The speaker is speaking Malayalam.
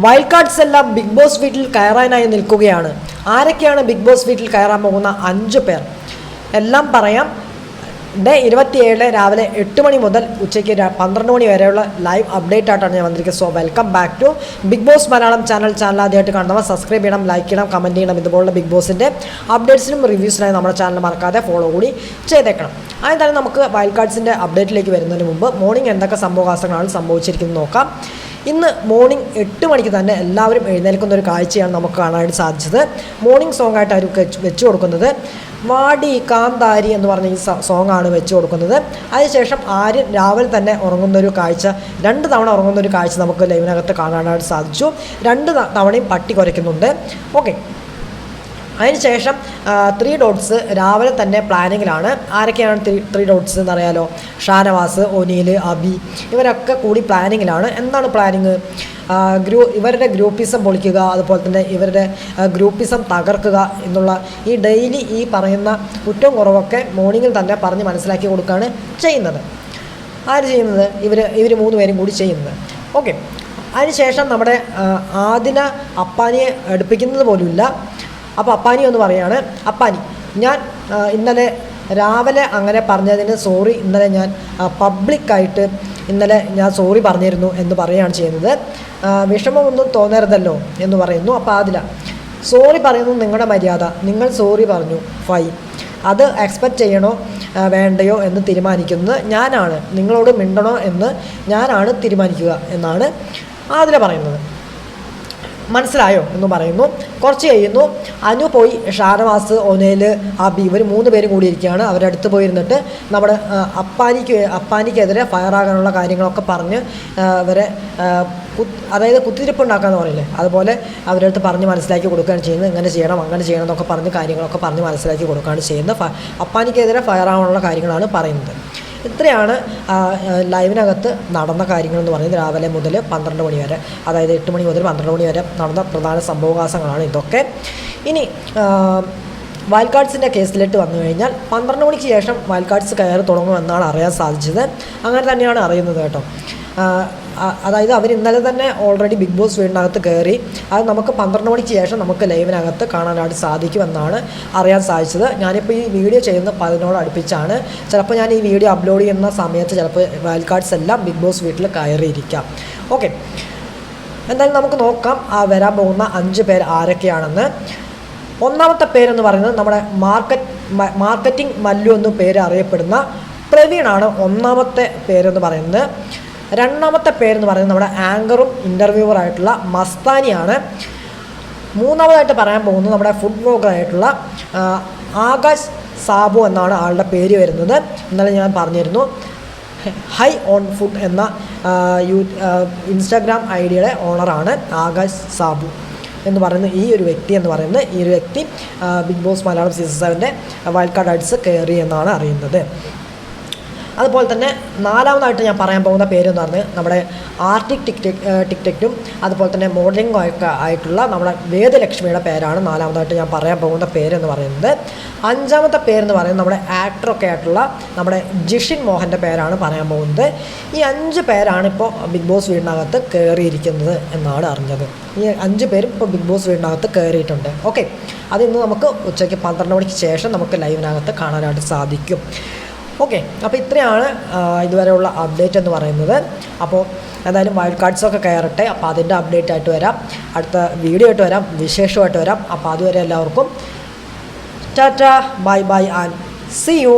വൈൽഡ് കാർഡ്സ് എല്ലാം ബിഗ് ബോസ് വീട്ടിൽ കയറാനായി നിൽക്കുകയാണ്. ആരൊക്കെയാണ് ബിഗ് ബോസ് വീട്ടിൽ കയറാൻ പോകുന്ന 5 പേർ എല്ലാം പറയാം. ഡേ 27 രാവിലെ 8 മണി മുതൽ ഉച്ചയ്ക്ക് 12 മണി വരെയുള്ള ലൈവ് അപ്ഡേറ്റ് ആയിട്ടാണ് ഞാൻ വന്നിരിക്കുന്നത്. So welcome back to Bigg Boss Malayalam channel ആദ്യമായിട്ട് കാണുന്നവർ സബ്സ്ക്രൈബ് ചെയ്യണം, ലൈക്ക് ചെയ്യണം, കമൻറ്റ് ചെയ്യണം. ഇതുപോലുള്ള ബിഗ് ബോസിൻ്റെ അപ്ഡേറ്റ്സിനും റിവ്യൂസിനായി നമ്മുടെ ചാനൽ മറക്കാതെ ഫോളോ കൂടി ചെയ്തേക്കണം. അതെന്തായാലും നമുക്ക് വൈൽഡ് കാർഡ്സിൻ്റെ അപ്ഡേറ്റിലേക്ക് വരുന്നതിന് മുമ്പ് മോർണിംഗ് എന്തൊക്കെ സംഭവവികാസങ്ങളാണ് സംഭവിച്ചിരിക്കുന്നത് നോക്കാം. ഇന്ന് മോർണിംഗ് 8 മണിക്ക് തന്നെ എല്ലാവരും എഴുന്നേൽക്കുന്ന ഒരു കാഴ്ചയാണ് നമുക്ക് കാണാനായിട്ട് സാധിച്ചത്. മോർണിംഗ് സോങ് ആയിട്ട് അവർ വെച്ച് കൊടുക്കുന്നത് വാടി കാന്താരി എന്ന് പറഞ്ഞ ഈ സോങ്ങാണ് വെച്ച് കൊടുക്കുന്നത്. അതിനുശേഷം ആര്യൻ രാവിലെ തന്നെ ഉറങ്ങുന്നൊരു കാഴ്ച, 2 തവണ ഉറങ്ങുന്നൊരു കാഴ്ച നമുക്ക് ലൈവിനകത്ത് കാണാനായിട്ട് സാധിച്ചു. 2 തവണയും പട്ടി കുരയ്ക്കുന്നുണ്ട്. ഓക്കെ, അതിനുശേഷം 3 ഡോട്ട്സ് രാവിലെ തന്നെ പ്ലാനിങ്ങിലാണ്. ആരൊക്കെയാണ് 3 ഡോട്ട്സ് എന്നറിയാലോ? ഷാനവാസ്, ഒനീൽ, അബി ഇവരൊക്കെ കൂടി പ്ലാനിങ്ങിലാണ്. എന്താണ് പ്ലാനിങ്? ഇവരുടെ ഗ്രൂപ്പിസം പൊളിക്കുക, അതുപോലെ തന്നെ ഇവരുടെ ഗ്രൂപ്പിസം തകർക്കുക എന്നുള്ള ഈ ഡെയിലി ഈ പറയുന്ന കുറ്റവും കുറവൊക്കെ മോർണിംഗിൽ തന്നെ പറഞ്ഞ് മനസ്സിലാക്കി കൊടുക്കുകയാണ് ചെയ്യുന്നത്. ആര് ചെയ്യുന്നത്? ഇവർ 3 പേരും കൂടി ചെയ്യുന്നത്. ഓക്കെ, അതിനുശേഷം നമ്മുടെ ആദിന അപ്പാനിയെ അടുപ്പിക്കുന്നത് പോലുമില്ല. അപ്പോൾ അപ്പാനി ഒന്ന് പറയുകയാണ്, അപ്പാനി ഞാൻ ഇന്നലെ രാവിലെ അങ്ങനെ പറഞ്ഞതിന് സോറി, ഇന്നലെ ഞാൻ പബ്ലിക്കായിട്ട് ഇന്നലെ ഞാൻ സോറി പറഞ്ഞിരുന്നു എന്ന് പറയുകയാണ് ചെയ്യുന്നത്. വിഷമമൊന്നും തോന്നരുതല്ലോ എന്ന് പറയുന്നു. അപ്പോൾ അതില സോറി പറയുന്നത് നിങ്ങളുടെ മര്യാദ, നിങ്ങൾ സോറി പറഞ്ഞു ഫൈൻ, അത് എക്സ്പെക്റ്റ് ചെയ്യണോ വേണ്ടയോ എന്ന് തീരുമാനിക്കുന്നത് ഞാനാണ്, നിങ്ങളോട് മിണ്ടണോ എന്ന് ഞാനാണ് തീരുമാനിക്കുക എന്നാണ് അതില പറയുന്നത്. മനസ്സിലായോ എന്ന് പറയുന്നു. കുറച്ച് കഴിയുന്നു, അനു പോയി ഷാനവാസ്, ഒനേൽ, അബി ഇവർ 3 പേരും കൂടി ഇരിക്കുകയാണ്. അവരുടെ അടുത്ത് പോയിരുന്നിട്ട് നമ്മുടെ അപ്പാനിക്കെതിരെ ഫയറാകാനുള്ള കാര്യങ്ങളൊക്കെ പറഞ്ഞ് ഇവരെ അതായത് കുത്തിരിപ്പുണ്ടാക്കാന്ന് പറയില്ലേ, അതുപോലെ അവരുടെ അടുത്ത് പറഞ്ഞ് മനസ്സിലാക്കി കൊടുക്കുകയാണ് ചെയ്യുന്നത്. ഇങ്ങനെ ചെയ്യണം, അങ്ങനെ ചെയ്യണം എന്നൊക്കെ പറഞ്ഞ് കാര്യങ്ങളൊക്കെ പറഞ്ഞ് മനസ്സിലാക്കി കൊടുക്കുകയാണ് ചെയ്യുന്നത്. അപ്പാനിക്കെതിരെ ഫയറാകാനുള്ള കാര്യങ്ങളാണ് പറയുന്നത്. ഇത്രയാണ് ലൈവിനകത്ത് നടന്ന കാര്യങ്ങളെന്ന് പറയുന്നത്. രാവിലെ മുതൽ 12 മണി വരെ, അതായത് 8 മണി മുതൽ 12 മണി വരെ നടന്ന പ്രധാന സംഭവവികാസങ്ങളാണ് ഇതൊക്കെ. ഇനി വൈൽഡ് കാർഡ്സിൻ്റെ കേസിലിട്ട് വന്നു കഴിഞ്ഞാൽ 12 മണിക്ക് ശേഷം വൈൽഡ് കാർഡ്സ് കയറി തുടങ്ങുമെന്നാണ് അറിയാൻ സാധിച്ചത്. അങ്ങനെ തന്നെയാണ് അറിയുന്നത് കേട്ടോ. അതായത് അവർ ഇന്നലെ തന്നെ ഓൾറെഡി ബിഗ് ബോസ് വീടിനകത്ത് കയറി. അത് നമുക്ക് 12 മണിക്ക് ശേഷം നമുക്ക് ലൈവിനകത്ത് കാണാനായിട്ട് സാധിക്കുമെന്നാണ് അറിയാൻ സാധിച്ചത്. ഞാനിപ്പോൾ ഈ വീഡിയോ ചെയ്യുന്ന 10 അടുപ്പിച്ചാണ്. ചിലപ്പോൾ ഞാൻ ഈ വീഡിയോ അപ്ലോഡ് ചെയ്യുന്ന സമയത്ത് ചിലപ്പോൾ വൈൽഡ് കാർഡ്സ് എല്ലാം ബിഗ് ബോസ് വീട്ടിൽ കയറിയിരിക്കാം. ഓക്കെ, എന്തായാലും നമുക്ക് നോക്കാം വരാൻ പോകുന്ന 5 പേർ ആരൊക്കെയാണെന്ന്. ഒന്നാമത്തെ പേരെന്ന് പറയുന്നത് നമ്മുടെ മാർക്കറ്റിംഗ് മല്ലു എന്ന പേര് അറിയപ്പെടുന്ന പ്രവീണാണ് ഒന്നാമത്തെ പേരെന്ന് പറയുന്നത്. രണ്ടാമത്തെ പേരെന്ന് പറയുന്നത് നമ്മുടെ ആങ്കറും ഇൻ്റർവ്യൂവറായിട്ടുള്ള മസ്താനിയാണ്. മൂന്നാമതായിട്ട് പറയാൻ പോകുന്നത് നമ്മുടെ ഫുഡ് വ്ലോഗറായിട്ടുള്ള ആകാശ് സാബു എന്നാണ് ആളുടെ പേര് വരുന്നത്. ഇന്നലെ ഞാൻ പറഞ്ഞിരുന്നു. ഹൈ ഓൺ ഫുഡ് എന്ന ഇൻസ്റ്റാഗ്രാം ഐഡിയുടെ ഓണറാണ് ആകാശ് സാബു എന്ന് പറയുന്ന ഈ ഒരു വ്യക്തി Bigg Boss Malayalam season 7 wild card ആർട്സ് കയറി എന്നാണ് അറിയുന്നത്. അതുപോലെ തന്നെ നാലാമതായിട്ട് ഞാൻ പറയാൻ പോകുന്ന പേരെന്ന് പറഞ്ഞാൽ നമ്മുടെ ആർട്ടിക് ടിക്ടക്കും അതുപോലെ തന്നെ മോഡലിംഗ് ഒക്കെ ആയിട്ടുള്ള നമ്മുടെ വേദലക്ഷ്മിയുടെ പേരാണ് നാലാമതായിട്ട് ഞാൻ പറയാൻ പോകുന്ന പേരെന്ന് പറയുന്നത്. അഞ്ചാമത്തെ പേരെന്ന് പറയുന്നത് നമ്മുടെ ആക്ടറൊക്കെ ആയിട്ടുള്ള നമ്മുടെ ജിഷിൻ മോഹൻ്റെ പേരാണ് പറയാൻ പോകുന്നത്. ഈ 5 പേരാണ് ഇപ്പോൾ ബിഗ് ബോസ് വീടിനകത്ത് കയറിയിരിക്കുന്നത് എന്നാണ് അറിഞ്ഞത്. ഈ 5 പേരും ഇപ്പോൾ ബിഗ് ബോസ് വീടിനകത്ത് കയറിയിട്ടുണ്ട്. ഓക്കെ, അതിന്ന് നമുക്ക് ഉച്ചയ്ക്ക് 12 മണിക്ക് ശേഷം നമുക്ക് ലൈവിനകത്ത് കാണാനായിട്ട് സാധിക്കും. ഓക്കെ, അപ്പോൾ ഇത്രയാണ് ഇതുവരെയുള്ള അപ്ഡേറ്റ് എന്ന് പറയുന്നത്. അപ്പോൾ എന്തായാലും വൈൽഡ് കാർഡ്സൊക്കെ കയറട്ടെ. അപ്പോൾ അതിൻ്റെ അപ്ഡേറ്റ് ആയിട്ട് വരാം, അടുത്ത വീഡിയോ ആയിട്ട് വരാം, വിശേഷമായിട്ട് വരാം. അപ്പോൾ അതുവരെ എല്ലാവർക്കും tata, bye bye and see U.